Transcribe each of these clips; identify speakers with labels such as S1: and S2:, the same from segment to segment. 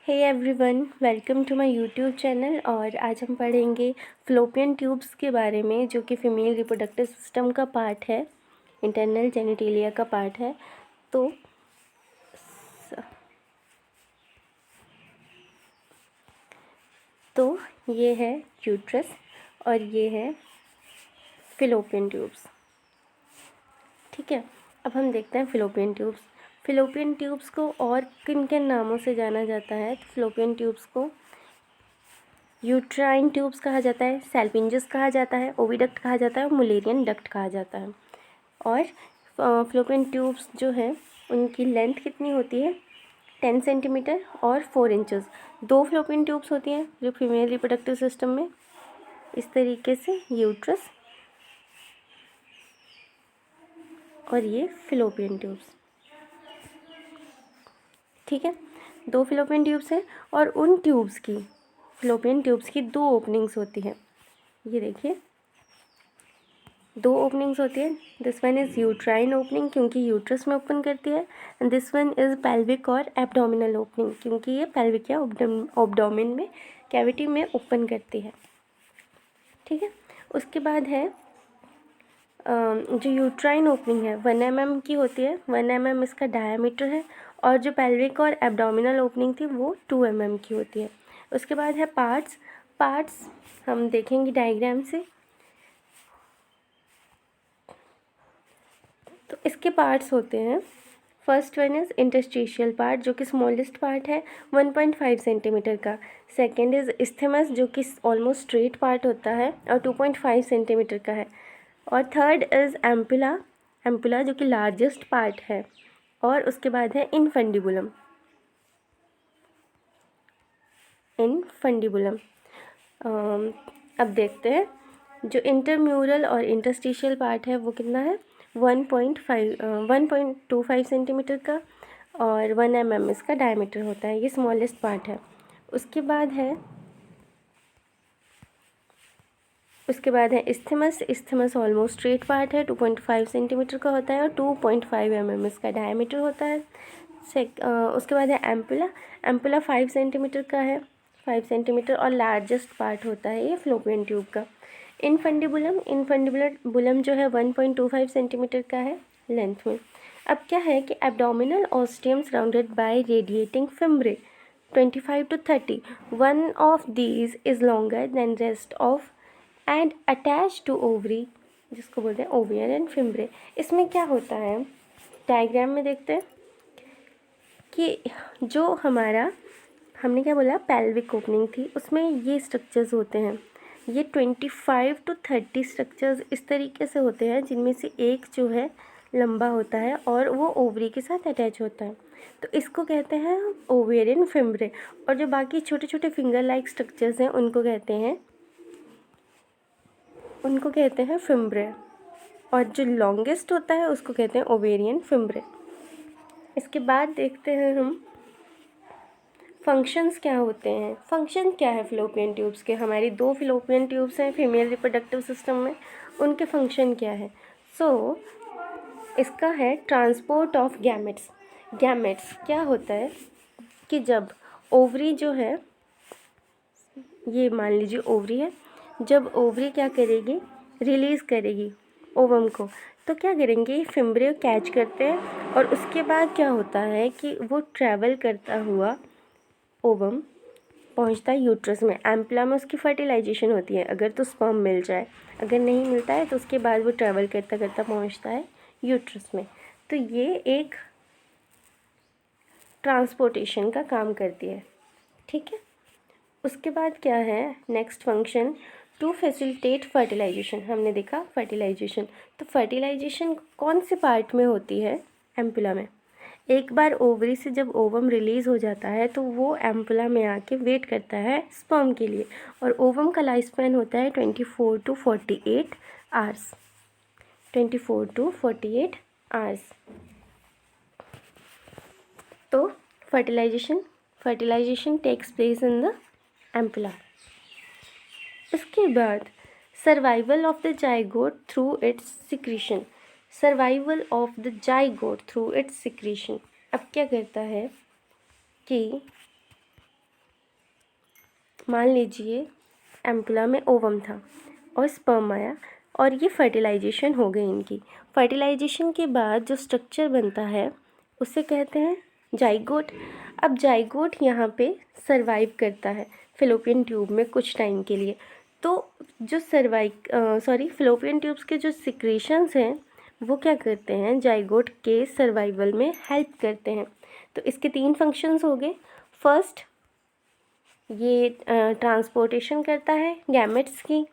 S1: Hey everyone, welcome to my YouTube channel. और आज हम पढ़ेंगे फ़्लोपियन ट्यूब्स के बारे में, जो कि फ़ीमेल रिप्रोडक्टिव सिस्टम का पार्ट है, इंटरनल जेनिटेलिया का पार्ट है। तो ये है यूट्रस और ये है फ़्लोपियन ट्यूब्स। ठीक है, अब हम देखते हैं फ़्लोपियन ट्यूब्स। फ़्लोपियन ट्यूब्स को और किन किन नामों से जाना जाता है? तो फ़्लोपियन ट्यूब्स को यूट्राइन ट्यूब्स कहा जाता है, सैल्पिंजस कहा जाता है, ओविडक्ट कहा जाता है और मुलेरियन डक्ट कहा जाता है। और फ़्लोपियन ट्यूब्स जो है उनकी लेंथ कितनी होती है? 10 सेंटीमीटर और 4 इंचेस। 2 फ़्लोपियन ट्यूब्स होती हैं जो फीमेल रिप्रोडक्टिव सिस्टम में, इस तरीके से यूट्रस और ये फ़्लोपियन ट्यूब्स। ठीक है, 2 फ़्लोपियन ट्यूब्स हैं और उन ट्यूब्स की, फ़्लोपियन ट्यूब्स की 2 ओपनिंग्स होती हैं। ये देखिए, 2 ओपनिंग्स होती है। This one is uterine opening क्योंकि यूट्रस में ओपन करती है, and this one is pelvic और एब्डोमिनल ओपनिंग क्योंकि ये पेल्विक या एब्डोमेन में कैविटी में ओपन करती है। ठीक है, उसके बाद है जो यूट्राइन ओपनिंग है 1 mm की होती है, 1 mm इसका डायामीटर है। और जो पेल्विक और एब्डोमिनल ओपनिंग थी वो 2 mm की होती है। उसके बाद है पार्ट्स हम देखेंगे डायग्राम से। तो इसके पार्ट्स होते हैं, first one is interstitial part जो कि स्मॉलेस्ट पार्ट है 1.5 सेंटीमीटर का। सेकेंड इज़ इस्थेमस जो कि ऑलमोस्ट स्ट्रेट पार्ट होता है और 2.5 सेंटीमीटर का है। और थर्ड इज़ एम्पुला जो कि लार्जेस्ट पार्ट है। और उसके बाद है इनफंडिबुलम। अब देखते हैं, जो इंटरम्यूरल और इंटरस्टिशियल पार्ट है वो कितना है? 1.25 सेंटीमीटर का और 1 mm इसका डायमीटर होता है। ये स्मॉलेस्ट पार्ट है। उसके बाद है इस्थेमस ऑलमोस्ट स्ट्रेट पार्ट है, 2.5 सेंटीमीटर का होता है और 2.5 mm इसका डायमीटर होता है। उसके बाद है एम्पुला 5 सेंटीमीटर का है, 5 सेंटीमीटर और लार्जेस्ट पार्ट होता है ये फ़्लोपियन ट्यूब का। इनफंडिबुलम जो है 1.25 सेंटीमीटर का है लेंथ में। अब क्या है कि abdominal ostium surrounded by radiating fimbriae 25 to 30, one of these is longer than rest of end attach to ovary, जिसको बोलते हैं ओवियर एंड फिम्ब्रे। इसमें क्या होता है, डायग्राम में देखते हैं कि जो हमने क्या बोला, पेल्विक ओपनिंग थी, उसमें ये स्ट्रक्चर्स होते हैं। ये 25 to 30 स्ट्रक्चर्स इस तरीके से होते हैं, जिनमें से एक जो है लंबा होता है और वो ओवरी के साथ अटैच होता है, तो इसको कहते हैं ओवेरियन फिम्ब्रे। और जो बाकी छोटे छोटे फिंगर लाइक स्ट्रक्चर्स हैं उनको कहते हैं फिम्ब्रे। और जो लॉन्गेस्ट होता है उसको कहते हैं ओवेरियन फिम्ब्रे। इसके बाद देखते हैं हम फंक्शंस क्या होते हैं। फंक्शन क्या है फ़्लोपियन ट्यूब्स के? हमारी 2 फ़्लोपियन ट्यूब्स हैं फीमेल रिप्रोडक्टिव सिस्टम में, उनके फंक्शन क्या है? इसका है ट्रांसपोर्ट ऑफ गैमेट्स। गैमेट्स क्या होता है कि जब ओवरी जो है, ये मान लीजिए ओवरी है, जब ओवरी क्या करेगी, रिलीज़ करेगी ओवम को, तो क्या करेंगे, फिम्ब्रे कैच करते हैं और उसके बाद क्या होता है कि वो ट्रैवल करता हुआ ओवम पहुंचता है यूट्रस में। एम्पुला में उसकी फर्टिलाइजेशन होती है, अगर तो स्पर्म मिल जाए, अगर नहीं मिलता है तो उसके बाद वो ट्रैवल करता करता पहुंचता है यूट्रस में। तो ये एक ट्रांसपोर्टेशन का काम करती है। ठीक है, उसके बाद क्या है next function, to facilitate fertilization. हमने देखा फर्टिलाइजेशन, तो फर्टिलाइजेशन कौन से पार्ट में होती है? एम्पुला में। एक बार ओवरी से जब ओवम रिलीज़ हो जाता है तो वो एम्पुला में आके वेट करता है स्पर्म के लिए, और ओवम का लाइफ स्पैन होता है 24 to 48 आवर्स। 24 to 48 hours. तो fertilization takes place in the ampulla. इसके बाद survival of the zygote through its secretion. अब क्या करता है कि मान लीजिए एम्पुला में ओवम था और स्पर्म आया और ये फर्टिलाइजेशन हो गई इनकी। फर्टिलाइजेशन के बाद जो स्ट्रक्चर बनता है उसे कहते हैं जाइगोट। अब जाइगोट यहाँ पे सरवाइव करता है फिलोपियन ट्यूब में कुछ टाइम के लिए। तो जो फिलोपियन ट्यूब्स के जो सिक्रीशंस हैं वो क्या करते हैं, जाइगोट के सर्वाइवल में हेल्प करते हैं। तो इसके 3 फंक्शंस हो गए। फर्स्ट, ये ट्रांसपोर्टेशन करता है गैमेट्स की।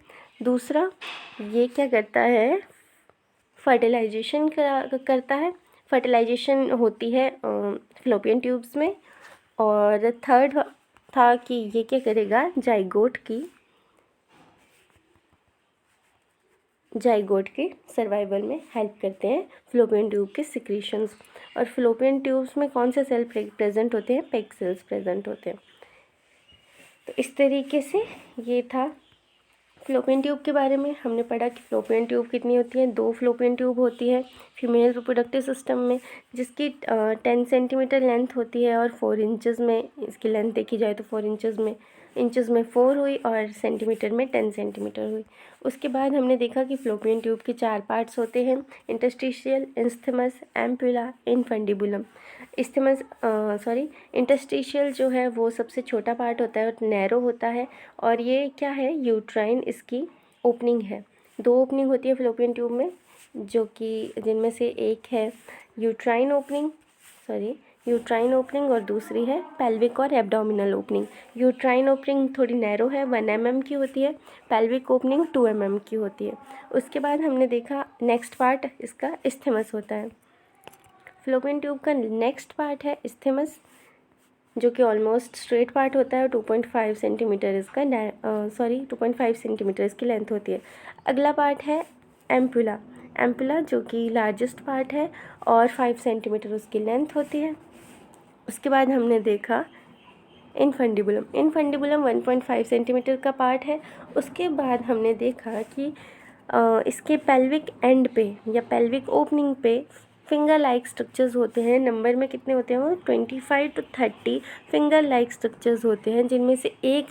S1: दूसरा, ये क्या करता है, फर्टिलाइजेशन करता है, फर्टिलाइजेशन होती है फिलोपियन ट्यूब्स में। और थर्ड था कि ये क्या करेगा, जाइगोट के सर्वाइवल में हेल्प करते हैं फिलोपियन ट्यूब के सिक्रीशंस। और फिलोपियन ट्यूब्स में कौन से सेल प्रेजेंट होते हैं, पेग सेल्स प्रेजेंट होते हैं। तो इस तरीके से ये था फिलोपियन ट्यूब के बारे में। हमने पढ़ा कि फिलोपियन ट्यूब कितनी होती है, 2 फिलोपियन ट्यूब होती है फीमेल रिप्रोडक्टिव सिस्टम में, जिसकी 10 सेंटीमीटर लेंथ होती है और 4 इंचज़ में इसकी लेंथ देखी जाए तो 4 इंचज़ में 4 हुई और सेंटीमीटर में 10 सेंटीमीटर हुई। उसके बाद हमने देखा कि फिलोपियन ट्यूब के 4 पार्ट्स होते हैं, इंटरस्टिशियल, इंस्थमस, एम्पुला, इनफंडिबुलम। इंटरस्टिशियल जो है वो सबसे छोटा पार्ट होता है और नैरो होता है। और ये क्या है, यूट्राइन इसकी ओपनिंग है। 2 ओपनिंग होती है फिलोपियन ट्यूब में, जो कि जिनमें से एक है यूट्राइन ओपनिंग और दूसरी है पेल्विक और एब्डोमिनल ओपनिंग। यूट्राइन ओपनिंग थोड़ी नैरो है, 1 mm की होती है। पेल्विक ओपनिंग 2 mm की होती है। उसके बाद हमने देखा नेक्स्ट पार्ट इसका इस्थेमस होता है। फिलोपियन ट्यूब का नेक्स्ट पार्ट है इस्थेमस, जो कि ऑलमोस्ट स्ट्रेट पार्ट होता है। 2.5 सेंटीमीटर 2.5 सेंटीमीटर इसकी लेंथ होती है। अगला पार्ट है एम्पुला जो कि लार्जेस्ट पार्ट है और 5 सेंटीमीटर उसकी लेंथ होती है। उसके बाद हमने देखा इनफंडिबुलम 1.5 सेंटीमीटर का पार्ट है। उसके बाद हमने देखा कि इसके पेल्विक एंड पे या पेल्विक ओपनिंग पे फिंगर लाइक स्ट्रक्चर्स होते हैं। नंबर में कितने होते हैं वो 25 to 30 फिंगर लाइक स्ट्रक्चर्स होते हैं, जिनमें से एक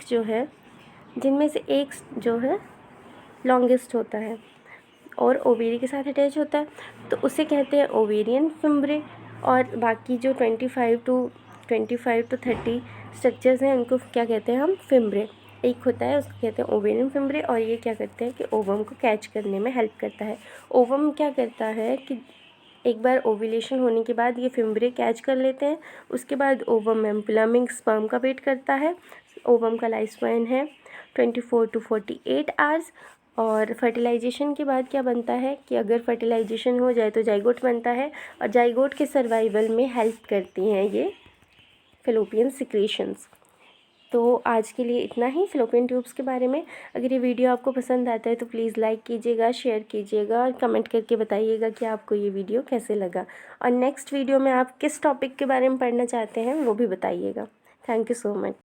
S1: जो है लॉन्गेस्ट होता है और ओवेरी के साथ अटैच होता है, तो उसे कहते हैं ओवेरियन फिम्ब्रे। और बाकी जो 25 to 30 स्ट्रक्चर्स हैं उनको क्या कहते हैं हम, फिम्ब्रे। एक होता है उसको कहते हैं ओवेरियन फिम्ब्रे, और ये क्या करते हैं कि ओवम को कैच करने में हेल्प करता है। ओवम क्या करता है कि एक बार ओव्यूलेशन होने के बाद ये फिम्ब्रे कैच कर लेते हैं। उसके बाद ओवम एम्पुला में स्पर्म का वेट करता है। ओवम का लाइफ स्पैन है 24 to 48 आवर्स। और फर्टिलाइजेशन के बाद क्या बनता है कि अगर फर्टिलाइजेशन हो जाए तो जाइगोट बनता है, और जाइगोट के सर्वाइवल में हेल्प करती हैं ये फिलोपियन सिक्रीशंस। तो आज के लिए इतना ही फिलोपियन ट्यूब्स के बारे में। अगर ये वीडियो आपको पसंद आता है तो प्लीज़ लाइक कीजिएगा, शेयर कीजिएगा और कमेंट करके बताइएगा कि आपको ये वीडियो कैसे लगा। और नेक्स्ट वीडियो में आप किस टॉपिक के बारे में पढ़ना चाहते हैं वो भी बताइएगा। Thank you so much.